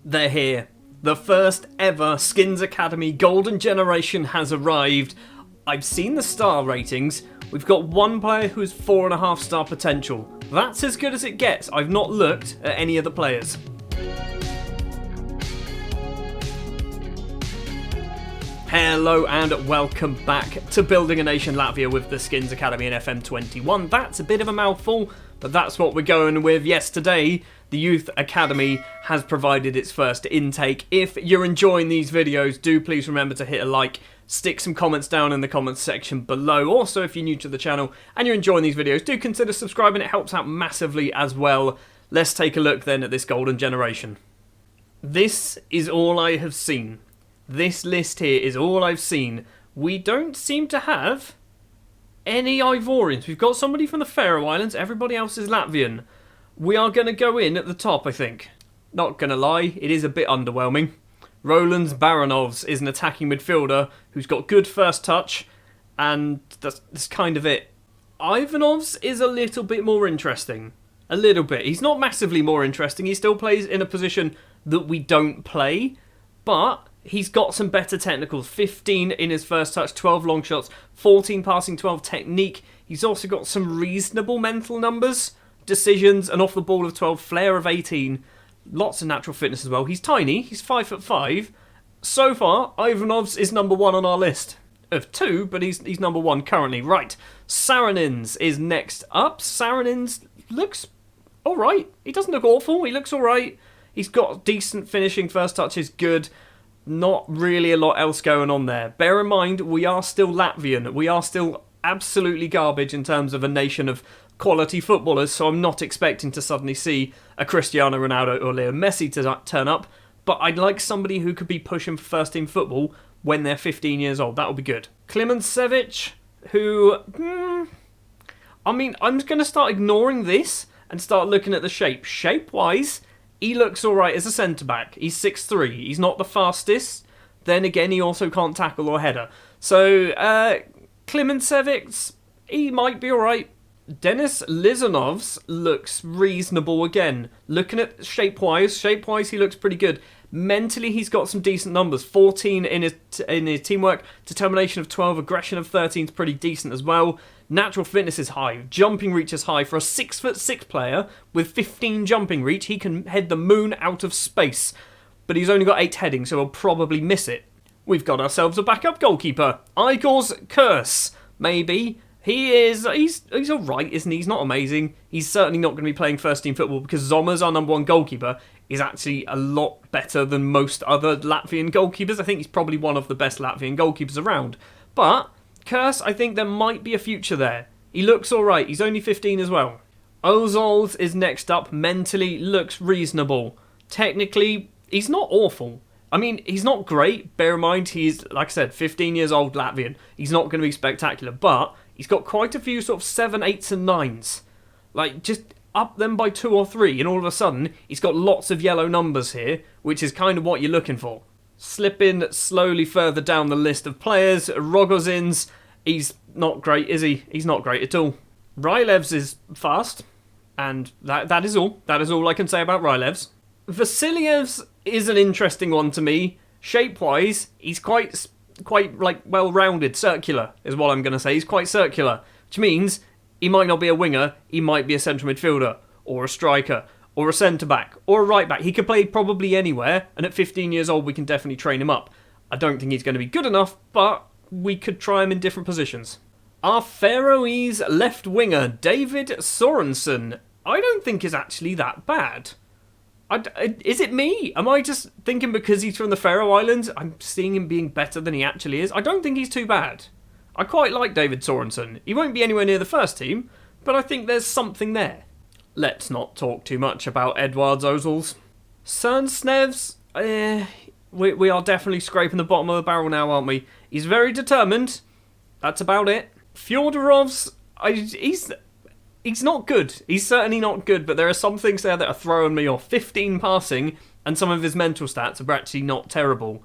They're here. The first ever Skinnz Academy Golden Generation has arrived. I've seen the star ratings. We've got one player who's 4.5 star potential. That's as good as it gets. I've not looked at any of the players. Hello and welcome back to Building a Nation Latvia with the Skinnz Academy and FM21. That's a bit of a mouthful, but that's what we're going with. Yes, today the Youth Academy has provided its first intake. If you're enjoying these videos, do please remember to hit a like, stick some comments down in the comments section below. Also, if you're new to the channel and you're enjoying these videos, do consider subscribing. It helps out massively as well. Let's take a look then at this Golden Generation. This is all I have seen. This list here is all I've seen. We don't seem to have any Ivorians. We've got somebody from the Faroe Islands. Everybody else is Latvian. We are going to go in at the top, I think. Not going to lie, it is a bit underwhelming. Roland Baranovs is an attacking midfielder who's got good first touch, and that's kind of it. Ivanovs is a little bit more interesting. A little bit. He's not massively more interesting. He still plays in a position that we don't play, but he's got some better technicals. 15 in his first touch, 12 long shots, 14 passing, 12 technique. He's also got some reasonable mental numbers, decisions, and off the ball of 12, flair of 18. Lots of natural fitness as well. He's tiny, he's 5'5". So far, Ivanovs is number 1 on our list of 2, but he's number 1 currently. Right, Saranins is next up. Saranins looks alright. He doesn't look awful, he looks alright. He's got decent finishing, first touch is good. Not really a lot else going on there. Bear in mind, we are still Latvian. We are still absolutely garbage in terms of a nation of quality footballers, so I'm not expecting to suddenly see a Cristiano Ronaldo or Leo Messi to turn up, but I'd like somebody who could be pushing for first team football when they're 15 years old. That would be good. Klimencevic, who, I mean, I'm just going to start ignoring this and start looking at the shape. Shape-wise, he looks alright as a centre-back. He's 6'3". He's not the fastest. Then again, he also can't tackle or header. So, Klimencevic, he might be alright. Denis Lizanovs looks reasonable again. Looking at shape-wise, he looks pretty good. Mentally, he's got some decent numbers. 14 in his teamwork, determination of 12, aggression of 13 is pretty decent as well. Natural fitness is high, jumping reach is high. For a 6'6" player with 15 jumping reach, he can head the moon out of space. But he's only got 8 heading, so he'll probably miss it. We've got ourselves a backup goalkeeper. Igor's Curse, maybe. He's alright, isn't he? He's not amazing. He's certainly not going to be playing first team football because Zoma's our number 1 goalkeeper is actually a lot better than most other Latvian goalkeepers. I think he's probably one of the best Latvian goalkeepers around. But Curse, I think there might be a future there. He looks alright. He's only 15 as well. Ozols is next up. Mentally looks reasonable. Technically, he's not awful. I mean, he's not great. Bear in mind, he's, like I said, 15 years old Latvian. He's not going to be spectacular, but he's got quite a few sort of 7, 8s and 9s. Like, just up them by 2 or 3, and all of a sudden, he's got lots of yellow numbers here, which is kind of what you're looking for. Slipping slowly further down the list of players, Rogozins, he's not great, is he? He's not great at all. Rylevs is fast, and that is all. That is all I can say about Rylevs. Vasilyevs is an interesting one to me. Shape-wise, he's quite like well-rounded, circular is what I'm going to say. He's quite circular, which means he might not be a winger, he might be a central midfielder, or a striker, or a centre-back, or a right-back. He could play probably anywhere, and at 15 years old we can definitely train him up. I don't think he's going to be good enough, but we could try him in different positions. Our Faroese left winger, David Sorensen, I don't think is actually that bad. Is it me? Am I just thinking because he's from the Faroe Islands, I'm seeing him being better than he actually is? I don't think he's too bad. I quite like David Sorensen. He won't be anywhere near the first team, but I think there's something there. Let's not talk too much about Edwards Ozels. Cernsnevs, we are definitely scraping the bottom of the barrel now, aren't we? He's very determined. That's about it. Fyodorovs, he's not good. He's certainly not good, but there are some things there that are throwing me off. 15 passing, and some of his mental stats are actually not terrible.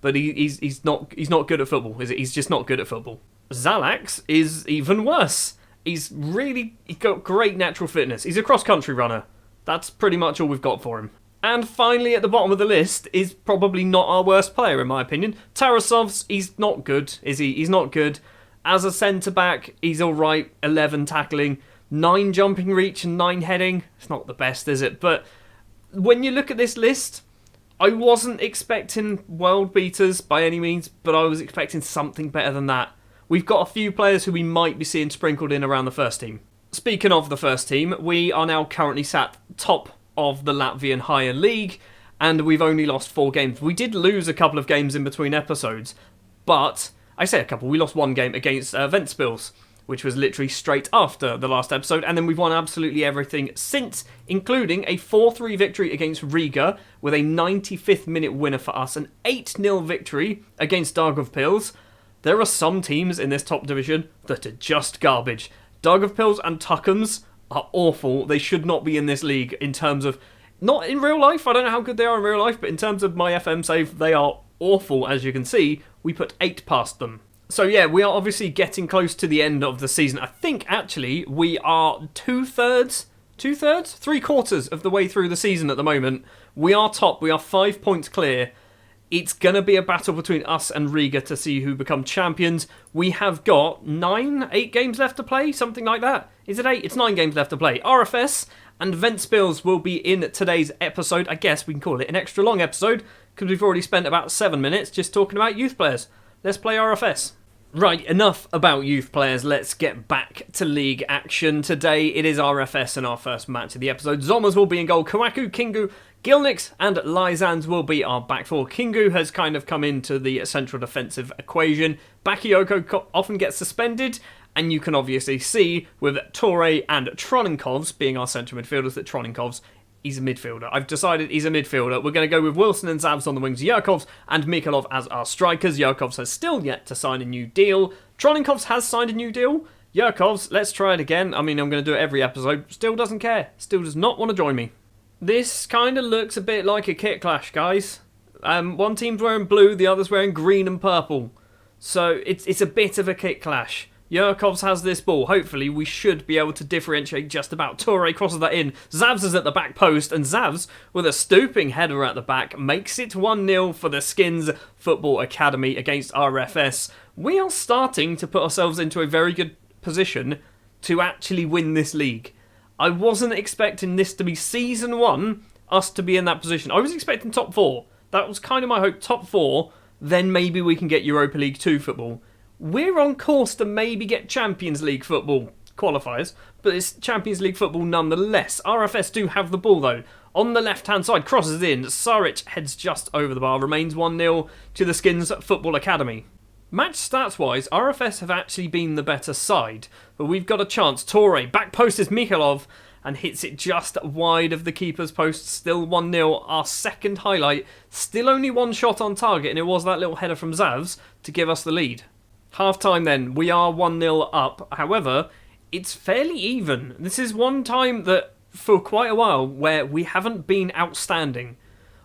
But he's not good at football, is it? He's just not good at football. Zalax is even worse. He's got great natural fitness. He's a cross-country runner. That's pretty much all we've got for him. And finally, at the bottom of the list is probably not our worst player, in my opinion. Tarasov's, he's not good, is he? He's not good. As a centre-back, he's alright. 11 tackling, 9 jumping reach and 9 heading. It's not the best, is it? But when you look at this list, I wasn't expecting world beaters by any means, but I was expecting something better than that. We've got a few players who we might be seeing sprinkled in around the first team. Speaking of the first team, we are now currently sat top of the Latvian higher league, and we've only lost 4 games. We did lose a couple of games in between episodes, but I say a couple, we lost 1 game against Ventspils, which was literally straight after the last episode, and then we've won absolutely everything since, including a 4-3 victory against Riga, with a 95th minute winner for us, an 8-0 victory against Jurkovs. There are some teams in this top division that are just garbage. Jurkovs and Tuckums are awful. They should not be in this league in terms of, not in real life, I don't know how good they are in real life, but in terms of my FM save, they are awful. As you can see, we put 8 past them. So yeah, we are obviously getting close to the end of the season. I think actually we are 2/3, 3/4 of the way through the season at the moment. We are top, we are 5 points clear. It's going to be a battle between us and Riga to see who become champions. We have got 8 games left to play, something like that. Is it 8? It's 9 games left to play. RFS and Ventspils will be in today's episode. I guess we can call it an extra long episode because we've already spent about 7 minutes just talking about youth players. Let's play RFS. Right, enough about youth players. Let's get back to league action. Today it is RFS and our first match of the episode. Zomas will be in goal. Kawaku, Kingu, Gilnix and Lyzans will be our back four. Kingu has kind of come into the central defensive equation. Bakayoko often gets suspended, and you can obviously see with Torre and Troninkovs being our central midfielders that Troninkovs, he's a midfielder. I've decided he's a midfielder. We're going to go with Wilson and Zavs on the wings, Jurkovs and Mikhailov as our strikers. Jurkovs has still yet to sign a new deal. Troninkovs has signed a new deal. Jurkovs, let's try it again. I mean, I'm going to do it every episode. Still doesn't care. Still does not want to join me. This kind of looks a bit like a kit clash, guys. One team's wearing blue, the other's wearing green and purple. So it's a bit of a kit clash. Jurkovs has this ball. Hopefully we should be able to differentiate just about. Torre crosses that in. Zavs is at the back post, and Zavs, with a stooping header at the back, makes it 1-0 for the Skinnz Football Academy against RFS. We are starting to put ourselves into a very good position to actually win this league. I wasn't expecting this to be Season 1, us to be in that position. I was expecting top 4. That was kind of my hope. Top 4, then maybe we can get Europa League 2 football. We're on course to maybe get Champions League football qualifiers, but it's Champions League football nonetheless. RFS do have the ball though. On the left-hand side, crosses in. Saric heads just over the bar. Remains 1-0 to the Skinnz Football Academy. Match stats-wise, RFS have actually been the better side, but we've got a chance. Torre, back post is Mikhailov, and hits it just wide of the keeper's post. Still 1-0, our second highlight. Still only 1 shot on target, and it was that little header from Zavs to give us the lead. Half-time then, we are 1-0 up. However, it's fairly even. This is one time that, for quite a while, where we haven't been outstanding.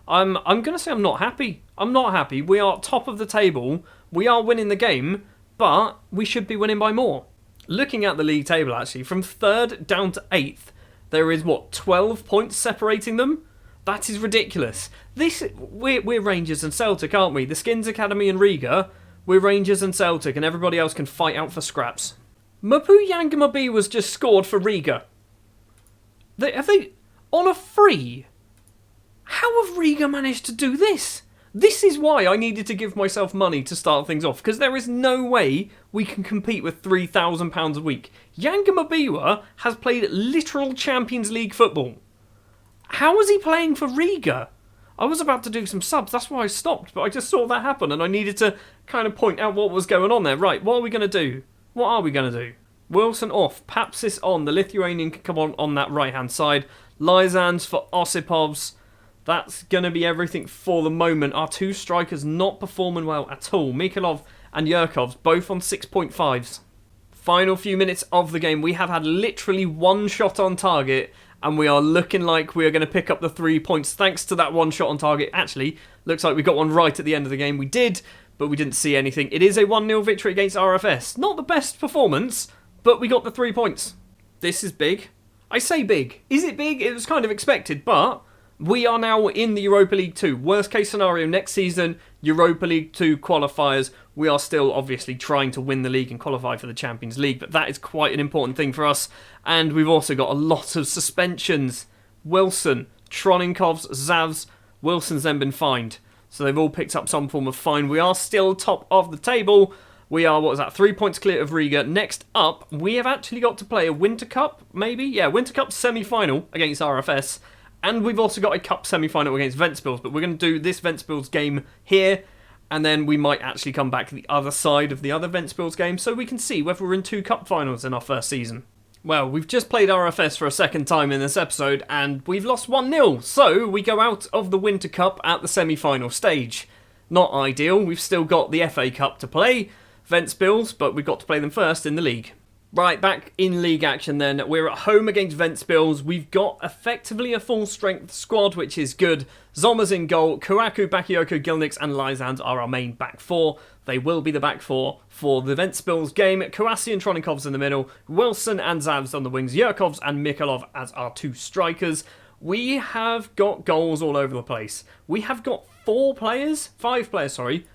I'm going to say I'm not happy. I'm not happy. We are top of the table. We are winning the game, but we should be winning by more. Looking at the league table, actually, from 3rd down to 8th, there is, 12 points separating them? That is ridiculous. We're Rangers and Celtic, aren't we? The Skinnz Academy and Riga, we're Rangers and Celtic, and everybody else can fight out for scraps. Mapu Yangamabi was just scored for Riga. Have they on a free? How have Riga managed to do this? This is why I needed to give myself money to start things off, because there is no way we can compete with £3,000 a week. Yangamabiwa has played literal Champions League football. How is he playing for Riga? I was about to do some subs, that's why I stopped, but I just saw that happen and I needed to kind of point out what was going on there. Right, what are we going to do? What are we going to do? Wilson off, Papsis on, the Lithuanian can come on that right-hand side. Lyzans for Osipovs. That's going to be everything for the moment. Our 2 strikers not performing well at all. Mikhailov and Jurkovs, both on 6.5s. Final few minutes of the game. We have had literally 1 shot on target, and we are looking like we are going to pick up the 3 points thanks to that 1 shot on target. Actually, looks like we got one right at the end of the game. We did, but we didn't see anything. It is a 1-0 victory against RFS. Not the best performance, but we got the 3 points. This is big. I say big. Is it big? It was kind of expected, but We are now in the Europa League 2. Worst case scenario, next season, Europa League 2 qualifiers. We are still obviously trying to win the league and qualify for the Champions League, but that is quite an important thing for us. And we've also got a lot of suspensions. Wilson, Tronikovs, Zavs. Wilson's then been fined. So they've all picked up some form of fine. We are still top of the table. We are, 3 points clear of Riga. Next up, we have actually got to play a Winter Cup, maybe? Yeah, Winter Cup semi-final against RFS. And we've also got a cup semi-final against Ventspils, but we're going to do this Ventspils game here, and then we might actually come back to the other side of the other Ventspils game, so we can see whether we're in 2 cup finals in our first season. Well, we've just played RFS for a second time in this episode, and we've lost 1-0, so we go out of the Winter Cup at the semi-final stage. Not ideal, we've still got the FA Cup to play, Ventspils, but we've got to play them first in the league. Right, back in league action then. We're at home against Ventspils. We've got effectively a full-strength squad, which is good. Zomers in goal. Kuraku, Bakayoko, Gilnix and Lysands are our main back four. They will be the back four for the Ventspils game. Kouassi and Tronikovs in the middle. Wilson and Zavs on the wings. Jurkovs and Mikhailov as our 2 strikers. We have got goals all over the place. We have got 5 players,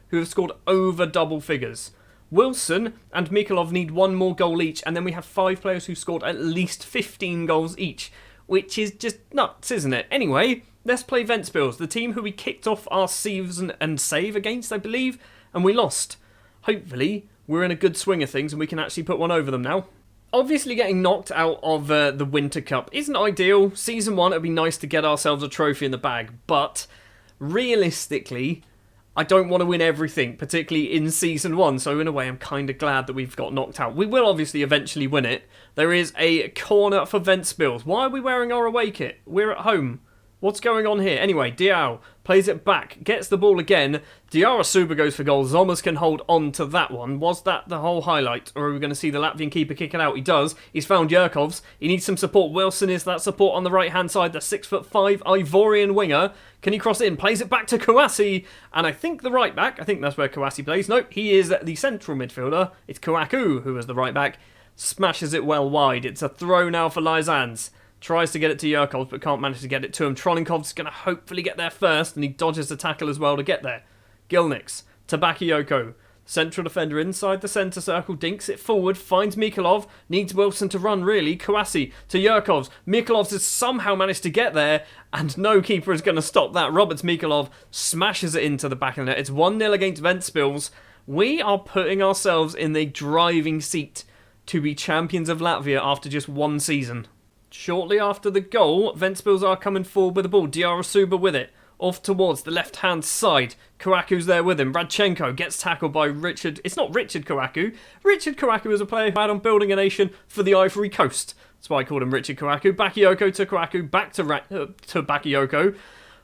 who have scored over double figures. Wilson and Mikhailov need 1 more goal each, and then we have 5 players who scored at least 15 goals each, which is just nuts, isn't it? Anyway, let's play Ventspils, the team who we kicked off our season and save against, I believe, and we lost. Hopefully, we're in a good swing of things and we can actually put one over them now. Obviously, getting knocked out of the Winter Cup isn't ideal. Season 1, it'd be nice to get ourselves a trophy in the bag, but realistically, I don't want to win everything, particularly in Season 1, so in a way I'm kind of glad that we've got knocked out. We will obviously eventually win it. There is a corner for Ventspils. Why are we wearing our away kit? We're at home. What's going on here? Anyway, Diao plays it back, gets the ball again. Diarra goes for goal. Zomers can hold on to that one. Was that the whole highlight? Or are we going to see the Latvian keeper kick it out? He does. He's found Jurkovs. He needs some support. Wilson is that support on the right-hand side. The 6'5" Ivorian winger. Can he cross it in? Plays it back to Kouassi. And I think the right back, I think that's where Kouassi plays. Nope, he is the central midfielder. It's Kouakou who is the right back. Smashes it well wide. It's a throw now for Lysands. Tries to get it to Jurkovs, but can't manage to get it to him. Tronikov's going to hopefully get there first, and he dodges the tackle as well to get there. Gilnix to Bakayoko. Central defender inside the centre circle, dinks it forward, finds Mikhailov, needs Wilson to run really. Kouassi to Jurkovs. Mikhailov has somehow managed to get there, and no keeper is going to stop that. Roberts Mikhailov smashes it into the back of the net. It's 1-0 against Ventspils. We are putting ourselves in the driving seat to be champions of Latvia after just 1 season. Shortly after the goal, Ventspils are coming forward with the ball. Diarra with it. Off towards the left-hand side. Kouakou's there with him. Radchenko gets tackled by Richard. It's not Richard Kouakou. Richard Kouakou is a player who had on Building a Nation for the Ivory Coast. That's why I called him Richard Kouakou. Bakayoko to Kouakou. Back to Bakayoko.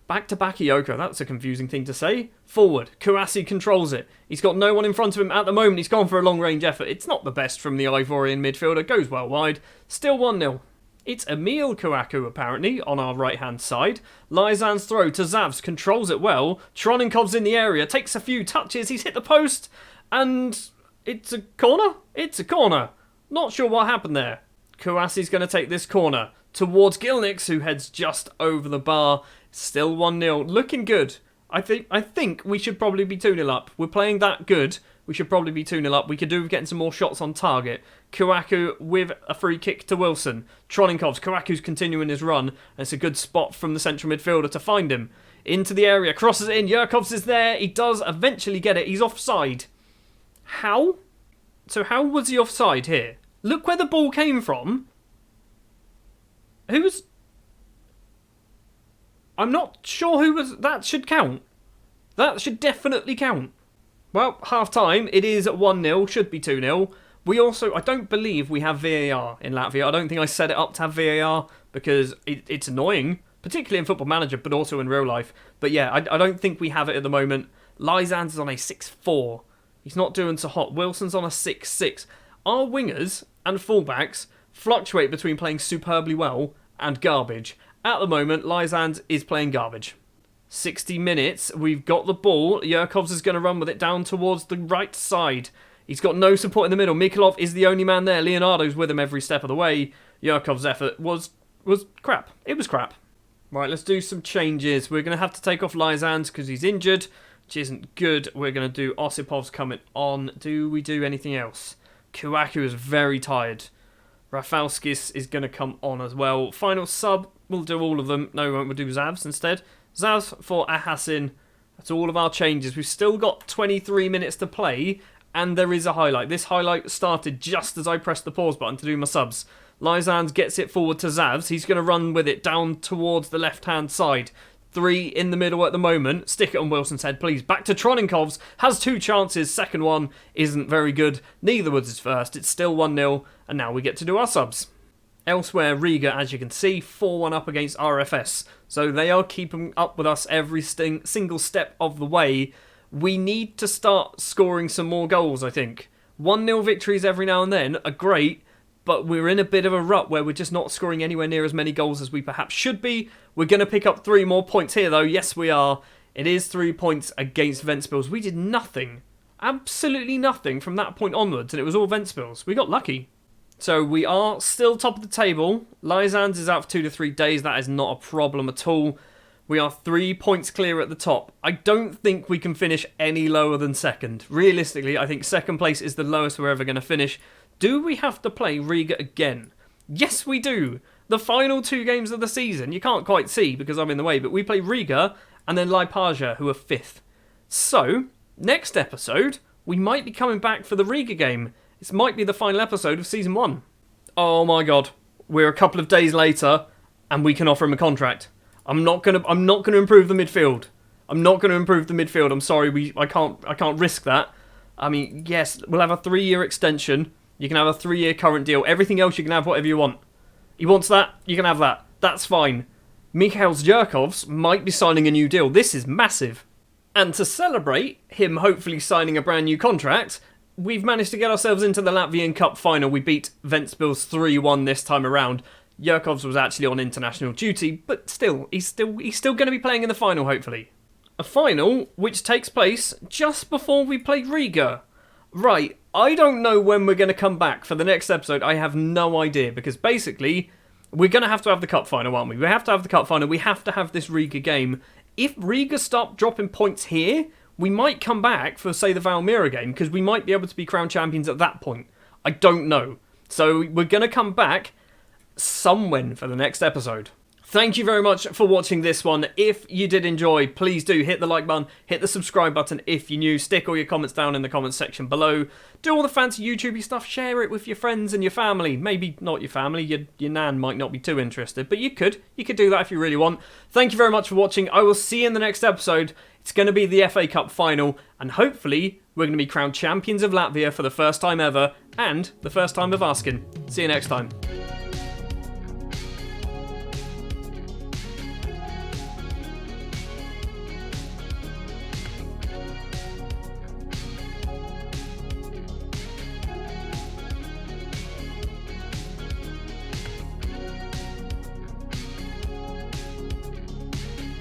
Back to Bakayoko. That's a confusing thing to say. Forward. Kouassi controls it. He's got no one in front of him at the moment. He's gone for a long-range effort. It's not the best from the Ivorian midfielder. Goes well wide. Still 1-0. It's Emil Kouakou, apparently, on our right-hand side. Lysan's throw to Zavs, controls it well. Tronikov's in the area, takes a few touches, he's hit the post, and it's a corner? It's a corner. Not sure what happened there. Kouassi's going to take this corner towards Gilnix, who heads just over the bar. Still 1-0, looking good. I think we should probably be 2-0 up. We're playing that good. We should probably be 2-0 up. We could do with getting some more shots on target. Kouakou with a free kick to Wilson. Tronikovs. Kouakou's continuing his run. And it's a good spot from the central midfielder to find him. Into the area. Crosses it in. Jurkovs is there. He does eventually get it. He's offside. How? So how was he offside here? Look where the ball came from. Who's... I'm not sure who was... That should count. That should definitely count. Well, half-time, it is 1-0, should be 2-0. We also, I don't believe we have VAR in Latvia. I don't think I set it up to have VAR because it's annoying, particularly in Football Manager, but also in real life. But yeah, I don't think we have it at the moment. Lysands is on a 6-4. He's not doing so hot. Wilson's on a 6-6. Our wingers and fullbacks fluctuate between playing superbly well and garbage. At the moment, Lysands is playing garbage. 60 minutes, we've got the ball. Jurkovs is going to run with it down towards the right side. He's got no support in the middle. Mikhailov is the only man there. Leonardo's with him every step of the way. Jurkovs' effort was crap. It was crap. Right, let's do some changes. We're going to have to take off Lysands because he's injured, which isn't good. We're going to do Osipov's coming on. Do we do anything else? Kouakou is very tired. Rafalskis is going to come on as well. Final sub, we'll do all of them. No, we won't. We'll do Zavs instead. Zavs for Ahassin. That's all of our changes. We've still got 23 minutes to play, and there is a highlight. This highlight started just as I pressed the pause button to do my subs. Lysands gets it forward to Zavs. He's going to run with it down towards the left-hand side. 3 in the middle at the moment. Stick it on Wilson's head, please. Back to Troninkovs. Has 2 chances. Second one isn't very good. Neither was his first. It's still 1-0. And now we get to do our subs. Elsewhere, Riga, as you can see, 4-1 up against RFS. So they are keeping up with us every single step of the way. We need to start scoring some more goals, I think. 1-0 victories every now and then are great, but we're in a bit of a rut where we're just not scoring anywhere near as many goals as we perhaps should be. We're going to pick up 3 more points here, though. Yes, we are. It is 3 points against Ventspils. We did nothing, absolutely nothing from that point onwards, and it was all Ventspils. We got lucky. So we are still top of the table. Lysands is out for 2 to 3 days. That is not a problem at all. We are 3 points clear at the top. I don't think we can finish any lower than second. Realistically, I think second place is the lowest we're ever going to finish. Do we have to play Riga again? Yes, we do. The final 2 games of the season. You can't quite see because I'm in the way, but we play Riga and then Liepāja, who are 5th. So, next episode, we might be coming back for the Riga game. This might be the final episode of Season 1. Oh my god. We're a couple of days later and we can offer him a contract. I'm not gonna improve the midfield. I'm sorry, I can't risk that. I mean, yes, we'll have a 3-year extension. You can have a 3-year current deal. Everything else you can have whatever you want. He wants that, you can have that. That's fine. Mikhail's Jurkovs might be signing a new deal. This is massive. And to celebrate him hopefully signing a brand new contract, we've managed to get ourselves into the Latvian Cup final. We beat Ventspils 3-1 this time around. Jurkovs was actually on international duty, but still, he's still going to be playing in the final, hopefully. A final which takes place just before we play Riga. Right, I don't know when we're going to come back for the next episode. I have no idea, because basically, we're going to have the cup final, aren't we? We have to have the cup final. We have to have this Riga game. If Riga start dropping points here, we might come back for, say, the Valmiera game, because we might be able to be crowned champions at that point. I don't know. So we're going to come back somewhen for the next episode. Thank you very much for watching this one. If you did enjoy, please do hit the like button, hit the subscribe button if you're new, stick all your comments down in the comments section below. Do all the fancy YouTubey stuff, share it with your friends and your family. Maybe not your family, your nan might not be too interested, but you could do that if you really want. Thank you very much for watching. I will see you in the next episode. It's going to be the FA Cup final, and hopefully we're going to be crowned champions of Latvia for the first time ever, and the first time of Askin. See you next time.